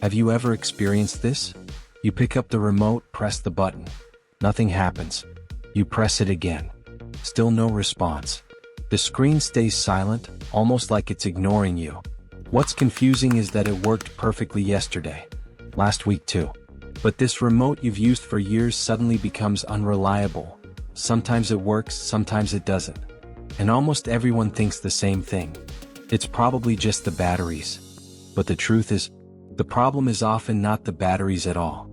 Have you ever experienced this? You pick up the remote, press the button. Nothing happens. You press it again. Still no response. The screen stays silent, almost like it's ignoring you. What's confusing is that it worked perfectly yesterday. Last week too. But this remote you've used for years suddenly becomes unreliable. Sometimes it works, sometimes it doesn't. And almost everyone thinks the same thing. It's probably just the batteries. But the truth is, the problem is often not the batteries at all.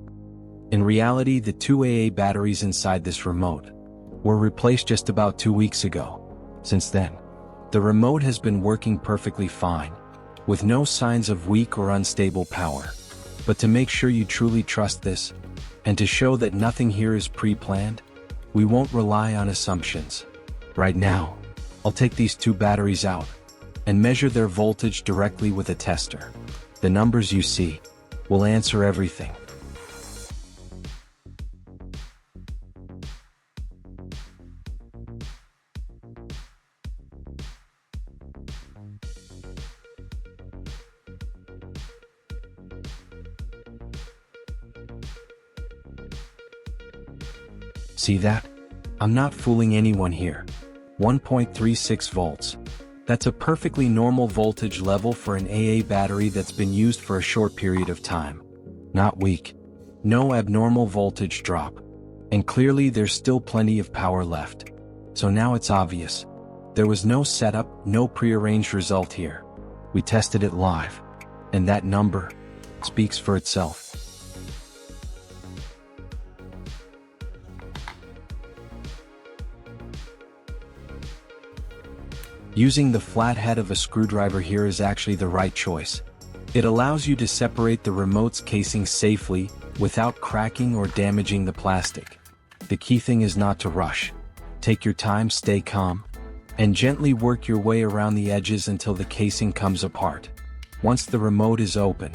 In reality, the two AA batteries inside this remote were replaced just about 2 weeks ago. Since then, the remote has been working perfectly fine, with no signs of weak or unstable power. But to make sure you truly trust this, and to show that nothing here is pre-planned, we won't rely on assumptions. Right now, I'll take these two batteries out and measure their voltage directly with a tester. The numbers you see will answer everything. See that? I'm not fooling anyone here. 1.36 volts. That's a perfectly normal voltage level for an AA battery that's been used for a short period of time. Not weak. No abnormal voltage drop. And clearly there's still plenty of power left. So now it's obvious. There was no setup, no prearranged result here. We tested it live. And that number speaks for itself. Using the flathead of a screwdriver here is actually the right choice. It allows you to separate the remote's casing safely without cracking or damaging the plastic. The key thing is not to rush. Take your time, stay calm, and gently work your way around the edges until the casing comes apart. Once the remote is open,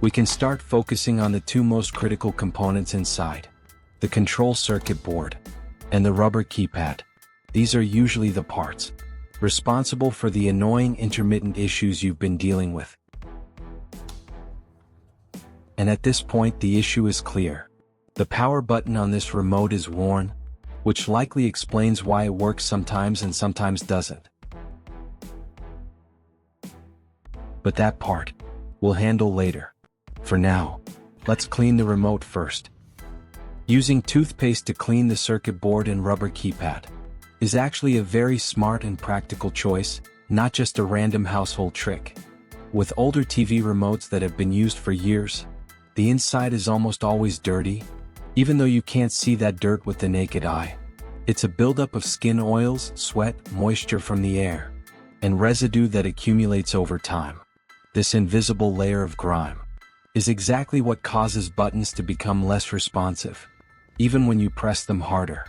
we can start focusing on the two most critical components inside: the control circuit board and the rubber keypad. These are usually the parts responsible for the annoying intermittent issues you've been dealing with. And at this point, the issue is clear. The power button on this remote is worn, which likely explains why it works sometimes and sometimes doesn't. But that part we'll handle later. For now, let's clean the remote first. Using toothpaste to clean the circuit board and rubber keypad is actually a very smart and practical choice, not just a random household trick. With older TV remotes that have been used for years, the inside is almost always dirty, even though you can't see that dirt with the naked eye. It's a buildup of skin oils, sweat, moisture from the air, and residue that accumulates over time. This invisible layer of grime is exactly what causes buttons to become less responsive, even when you press them harder.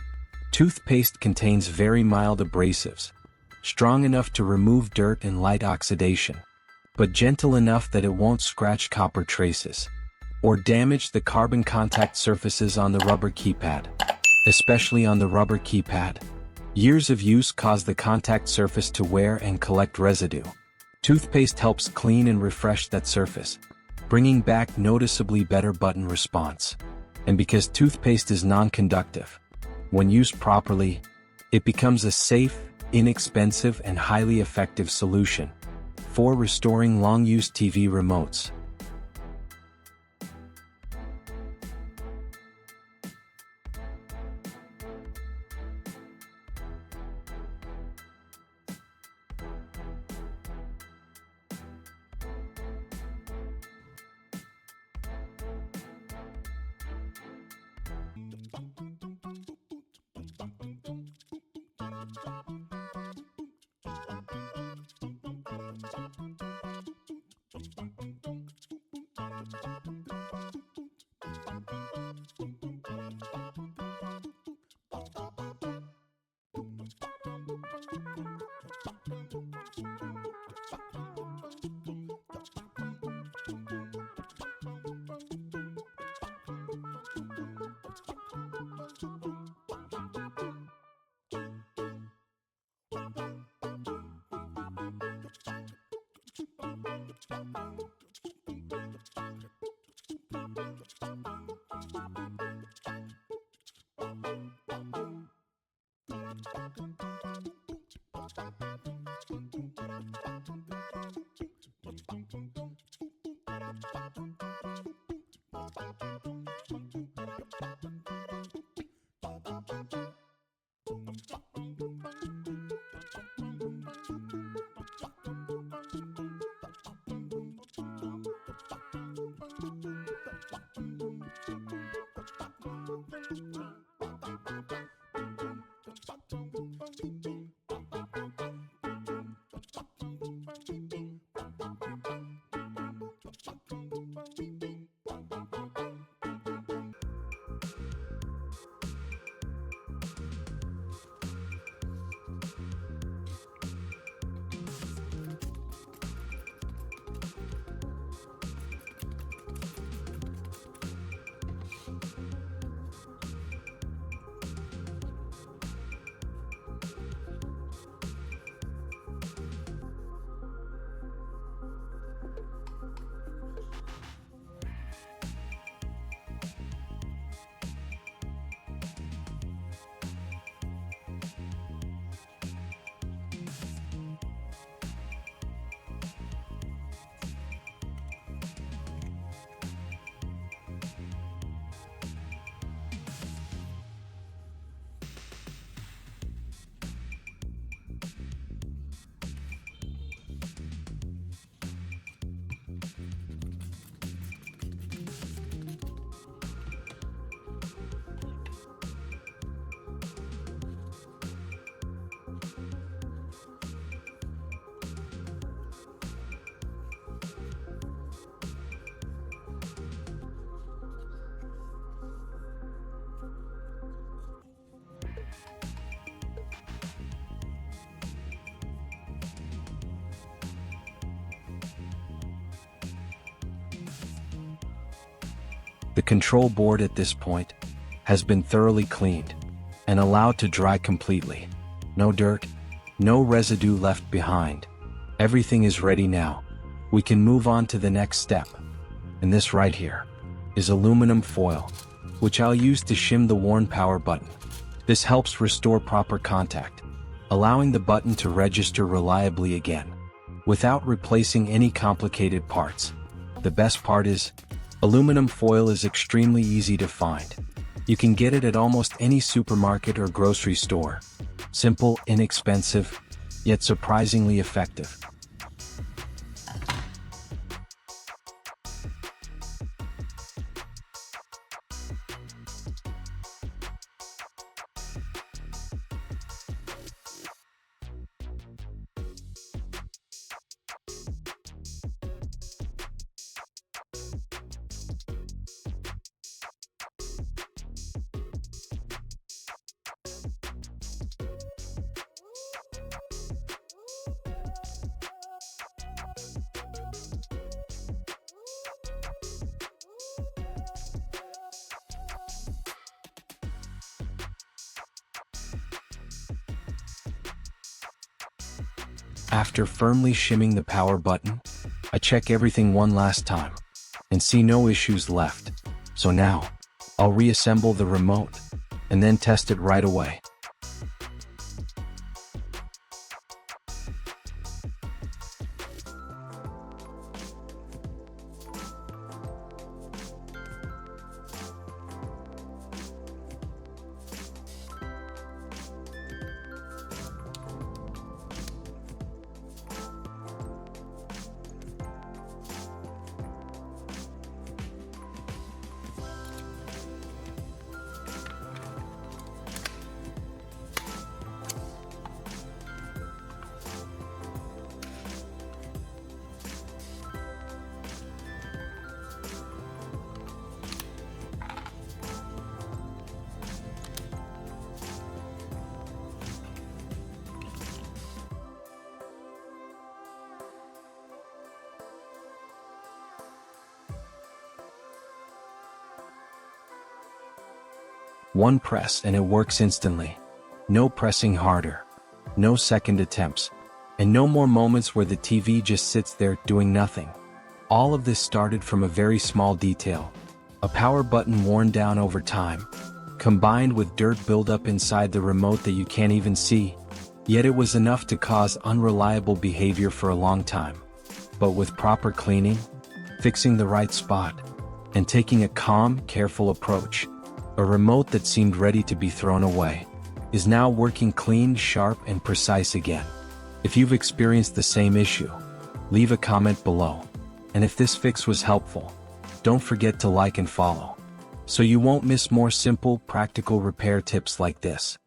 Toothpaste contains very mild abrasives, strong enough to remove dirt and light oxidation, but gentle enough that it won't scratch copper traces or damage the carbon contact surfaces on the rubber keypad, especially on the rubber keypad. Years of use cause the contact surface to wear and collect residue. Toothpaste helps clean and refresh that surface, bringing back noticeably better button response. And because toothpaste is non-conductive, when used properly, it becomes a safe, inexpensive, and highly effective solution for restoring long-used TV remotes. The control board at this point has been thoroughly cleaned and allowed to dry completely. No dirt, no residue left behind. Everything is ready now. We can move on to the next step. And this right here is aluminum foil, which I'll use to shim the worn power button. This helps restore proper contact, allowing the button to register reliably again, without replacing any complicated parts. The best part is, aluminum foil is extremely easy to find. You can get it at almost any supermarket or grocery store. Simple, inexpensive, yet surprisingly effective. After firmly shimming the power button, I check everything one last time and see no issues left. So now, I'll reassemble the remote and then test it right away. One press and it works instantly. No pressing harder, no second attempts, and no more moments where the TV just sits there doing nothing. All of this started from a very small detail, a power button worn down over time, combined with dirt buildup inside the remote that you can't even see. Yet it was enough to cause unreliable behavior for a long time. But with proper cleaning, fixing the right spot, and taking a calm, careful approach, a remote that seemed ready to be thrown away is now working clean, sharp, and precise again. If you've experienced the same issue, leave a comment below. And if this fix was helpful, don't forget to like and follow, so you won't miss more simple, practical repair tips like this.